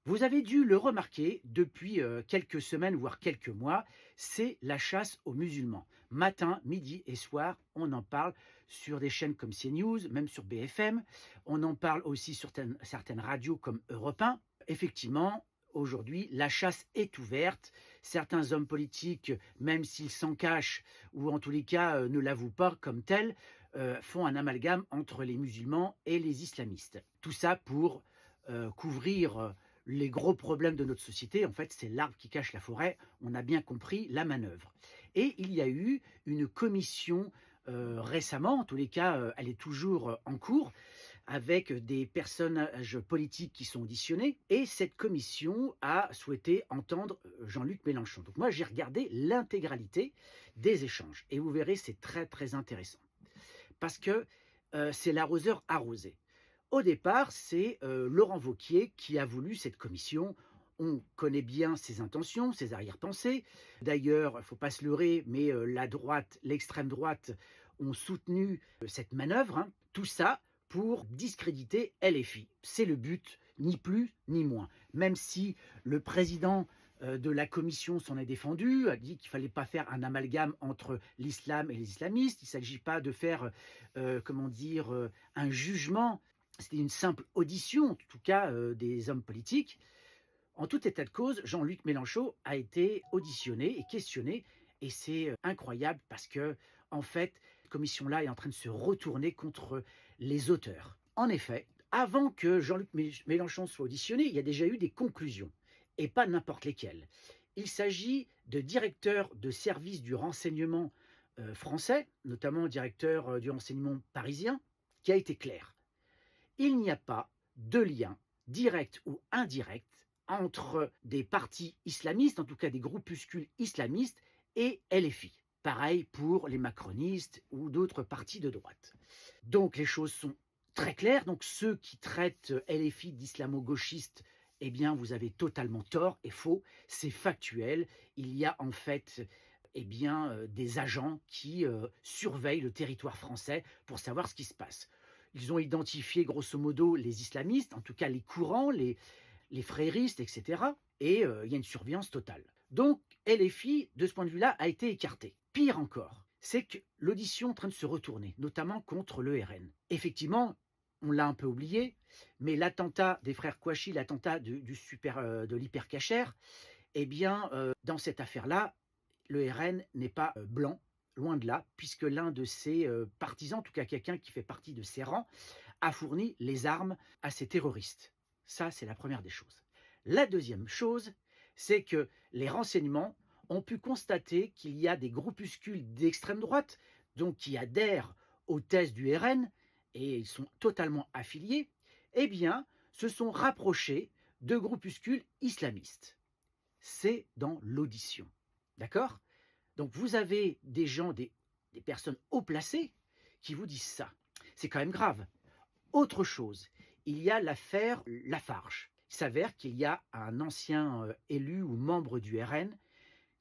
Vous avez dû le remarquer depuis quelques semaines, voire quelques mois, c'est la chasse aux musulmans. Matin, midi et soir, on en parle sur des chaînes comme CNews, même sur BFM. On en parle aussi sur certaines radios comme Europe 1. Effectivement, aujourd'hui, la chasse est ouverte. Certains hommes politiques, même s'ils s'en cachent, ou en tous les cas ne l'avouent pas comme tel, font un amalgame entre les musulmans et les islamistes. Tout ça pour couvrir les gros problèmes de notre société. En fait, c'est l'arbre qui cache la forêt. On a bien compris la manœuvre. Et il y a eu une commission récemment, en tous les cas, elle est toujours en cours, avec des personnages politiques qui sont auditionnés. Et cette commission a souhaité entendre Jean-Luc Mélenchon. Donc moi, j'ai regardé l'intégralité des échanges. Et vous verrez, c'est très, très intéressant. Parce que c'est l'arroseur arrosé. Au départ, c'est Laurent Wauquiez qui a voulu cette commission. On connaît bien ses intentions, ses arrière-pensées. D'ailleurs, il ne faut pas se leurrer, mais la droite, l'extrême droite ont soutenu cette manœuvre. Hein. Tout ça pour discréditer LFI. C'est le but, ni plus ni moins. Même si le président de la commission s'en est défendu, a dit qu'il ne fallait pas faire un amalgame entre l'islam et les islamistes. Il ne s'agit pas de faire, un jugement. C'était une simple audition, en tout cas des hommes politiques. En tout état de cause, Jean-Luc Mélenchon a été auditionné et questionné. Et c'est incroyable parce que, en fait, cette commission-là est en train de se retourner contre les auteurs. En effet, avant que Jean-Luc Mélenchon soit auditionné, il y a déjà eu des conclusions, et pas n'importe lesquelles. Il s'agit de directeurs de services du renseignement français, notamment directeur du renseignement parisien, qui a été clair. Il n'y a pas de lien direct ou indirect entre des partis islamistes, en tout cas des groupuscules islamistes, et LFI. Pareil pour les macronistes ou d'autres partis de droite. Donc les choses sont très claires. Donc ceux qui traitent LFI d'islamo-gauchistes, eh bien vous avez totalement tort et faux. C'est factuel. Il y a en fait des agents qui surveillent le territoire français pour savoir ce qui se passe. Ils ont identifié grosso modo les islamistes, en tout cas les courants, les fréristes, etc. Et il y a une surveillance totale. Donc LFI, de ce point de vue-là, a été écarté. Pire encore, c'est que l'audition est en train de se retourner, notamment contre le RN. Effectivement, on l'a un peu oublié, mais l'attentat des frères Kouachi, l'attentat de l'hypercacher, eh bien, dans cette affaire-là, le RN n'est pas blanc, loin de là, puisque l'un de ses partisans, en tout cas quelqu'un qui fait partie de ses rangs, a fourni les armes à ces terroristes. Ça, c'est la première des choses. La deuxième chose, c'est que les renseignements ont pu constater qu'il y a des groupuscules d'extrême droite, donc qui adhèrent aux thèses du RN, et ils sont totalement affiliés, eh bien, se sont rapprochés de groupuscules islamistes. C'est dans l'audition. D'accord ? Donc vous avez des gens, des personnes haut placées qui vous disent ça. C'est quand même grave. Autre chose, il y a l'affaire Lafarge. Il s'avère qu'il y a un ancien élu ou membre du RN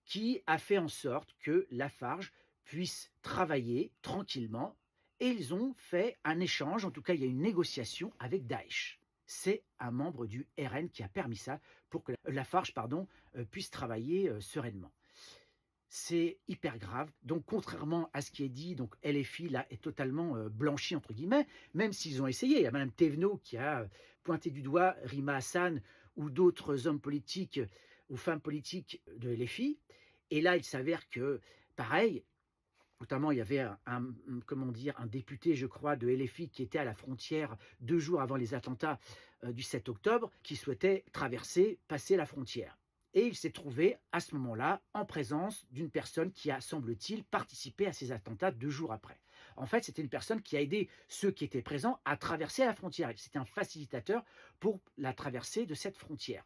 qui a fait en sorte que Lafarge puisse travailler tranquillement et ils ont fait un échange, en tout cas il y a une négociation avec Daesh. C'est un membre du RN qui a permis ça pour que Lafarge puisse travailler sereinement. C'est hyper grave. Donc, contrairement à ce qui est dit, donc LFI là est totalement blanchi entre guillemets, même s'ils ont essayé. Il y a Mme Thévenot qui a pointé du doigt Rima Hassan ou d'autres hommes politiques ou femmes politiques de LFI. Et là, il s'avère que, pareil, notamment il y avait un député, je crois, de LFI qui était à la frontière 2 jours avant les attentats du 7 octobre, qui souhaitait passer la frontière. Et il s'est trouvé à ce moment-là en présence d'une personne qui a, semble-t-il, participé à ces attentats 2 jours après. En fait, c'était une personne qui a aidé ceux qui étaient présents à traverser la frontière. C'était un facilitateur pour la traversée de cette frontière.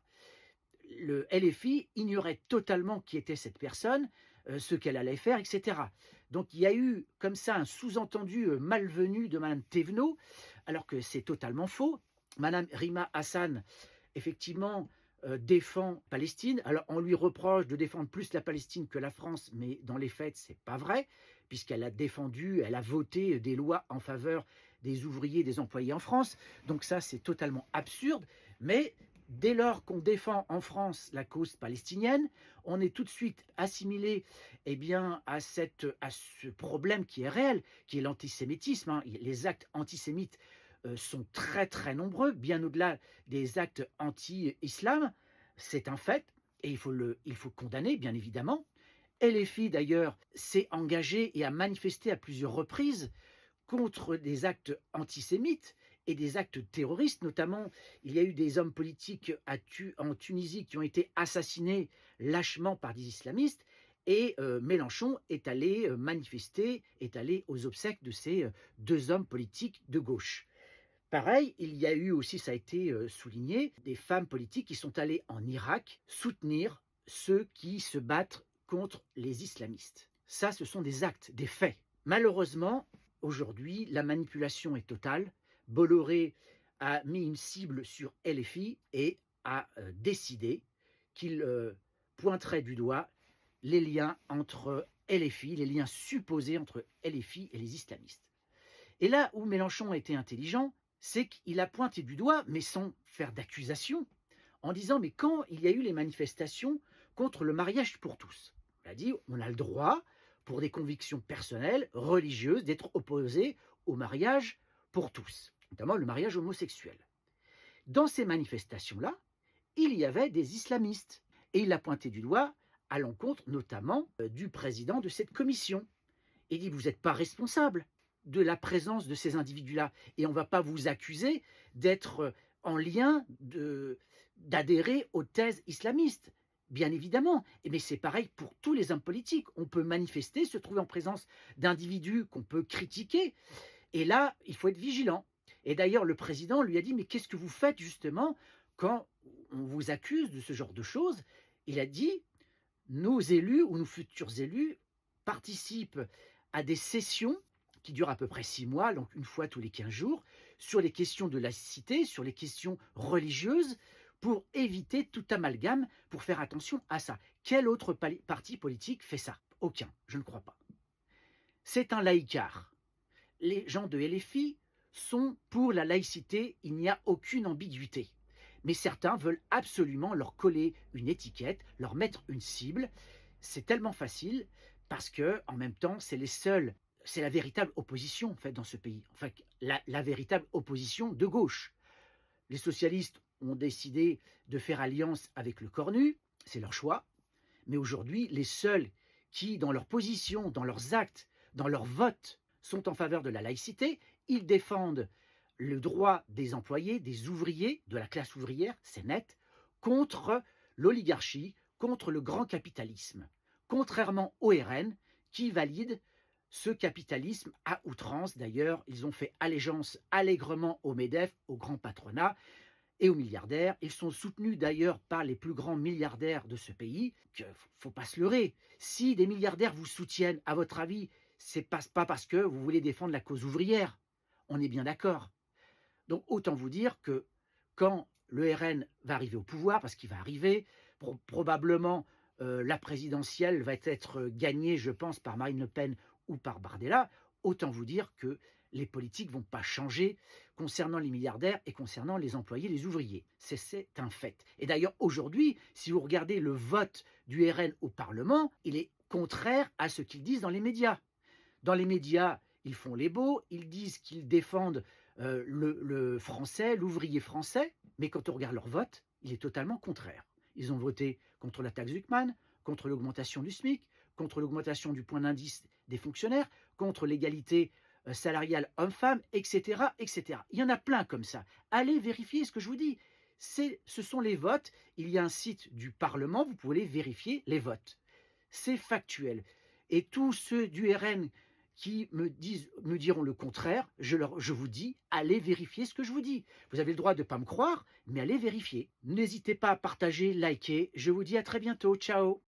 Le LFI ignorait totalement qui était cette personne, ce qu'elle allait faire, etc. Donc il y a eu comme ça un sous-entendu malvenu de Mme Thévenot, alors que c'est totalement faux. Mme Rima Hassan, effectivement, défend Palestine. Alors on lui reproche de défendre plus la Palestine que la France, mais dans les faits, c'est pas vrai, puisqu'elle elle a voté des lois en faveur des ouvriers, des employés en France. Donc ça, c'est totalement absurde, mais Dès lors qu'on défend en France la cause palestinienne, on est tout de suite assimilé eh bien, à ce problème qui est réel, qui est l'antisémitisme, hein. Les actes antisémites sont très très nombreux, bien au-delà des actes anti-islam. C'est un fait et il faut condamner, bien évidemment. LFI, d'ailleurs, s'est engagé et a manifesté à plusieurs reprises contre des actes antisémites et des actes terroristes. Notamment, il y a eu des hommes politiques en Tunisie qui ont été assassinés lâchement par des islamistes. Et Mélenchon est allé manifester, est allé aux obsèques de ces deux hommes politiques de gauche. Pareil, il y a eu aussi, ça a été souligné, des femmes politiques qui sont allées en Irak soutenir ceux qui se battent contre les islamistes. Ça, ce sont des actes, des faits. Malheureusement, aujourd'hui, la manipulation est totale. Bolloré a mis une cible sur LFI et a décidé qu'il pointerait du doigt les liens entre LFI, les liens supposés entre LFI et les islamistes. Et là où Mélenchon a été intelligent, c'est qu'il a pointé du doigt, mais sans faire d'accusation, en disant, mais quand il y a eu les manifestations contre le mariage pour tous, il a dit, on a le droit, pour des convictions personnelles, religieuses, d'être opposé au mariage pour tous, notamment le mariage homosexuel. Dans ces manifestations-là, il y avait des islamistes, et il a pointé du doigt à l'encontre notamment du président de cette commission. Et il dit, vous n'êtes pas responsable de la présence de ces individus-là, et on ne va pas vous accuser d'être en lien, d'adhérer aux thèses islamistes. Bien évidemment, mais c'est pareil pour tous les hommes politiques. On peut manifester, se trouver en présence d'individus qu'on peut critiquer, et là, il faut être vigilant. Et d'ailleurs, le président lui a dit, mais qu'est-ce que vous faites justement quand on vous accuse de ce genre de choses? Il a dit, nos élus ou nos futurs élus participent à des sessions qui durent à peu près 6 mois, donc une fois tous les 15 jours, sur les questions de laïcité, sur les questions religieuses, pour éviter tout amalgame, pour faire attention à ça. Quel autre parti politique fait ça? Aucun, je ne crois pas. C'est un laïcard. Les gens de LFI sont pour la laïcité, il n'y a aucune ambiguïté. Mais certains veulent absolument leur coller une étiquette, leur mettre une cible. C'est tellement facile parce que, en même temps, c'est la véritable opposition en fait dans ce pays. Enfin, la véritable opposition de gauche. Les socialistes ont décidé de faire alliance avec le Cornu, c'est leur choix. Mais aujourd'hui, les seuls qui, dans leur position, dans leurs actes, dans leur vote, sont en faveur de la laïcité, ils défendent le droit des employés, des ouvriers, de la classe ouvrière, c'est net, contre l'oligarchie, contre le grand capitalisme, contrairement au RN qui valide ce capitalisme à outrance. D'ailleurs, ils ont fait allégeance allègrement au MEDEF, au grand patronat et aux milliardaires. Ils sont soutenus d'ailleurs par les plus grands milliardaires de ce pays. Il ne faut pas se leurrer. Si des milliardaires vous soutiennent, à votre avis, ce n'est pas parce que vous voulez défendre la cause ouvrière. On est bien d'accord. Donc autant vous dire que quand le RN va arriver au pouvoir, parce qu'il va arriver, probablement la présidentielle va être gagnée, je pense, par Marine Le Pen ou par Bardella, autant vous dire que les politiques ne vont pas changer concernant les milliardaires et concernant les employés, les ouvriers. C'est un fait. Et d'ailleurs, aujourd'hui, si vous regardez le vote du RN au Parlement, il est contraire à ce qu'ils disent dans les médias. Dans les médias, ils font les beaux, ils disent qu'ils défendent le français, l'ouvrier français, mais quand on regarde leur vote, il est totalement contraire. Ils ont voté contre la taxe Zuckman, contre l'augmentation du SMIC, contre l'augmentation du point d'indice des fonctionnaires, contre l'égalité salariale homme-femme, etc., etc. Il y en a plein comme ça. Allez vérifier ce que je vous dis. Ce sont les votes. Il y a un site du Parlement, vous pouvez vérifier les votes. C'est factuel. Et tous ceux du RN qui me diront le contraire, je vous dis, allez vérifier ce que je vous dis. Vous avez le droit de ne pas me croire, mais allez vérifier. N'hésitez pas à partager, liker. Je vous dis à très bientôt. Ciao.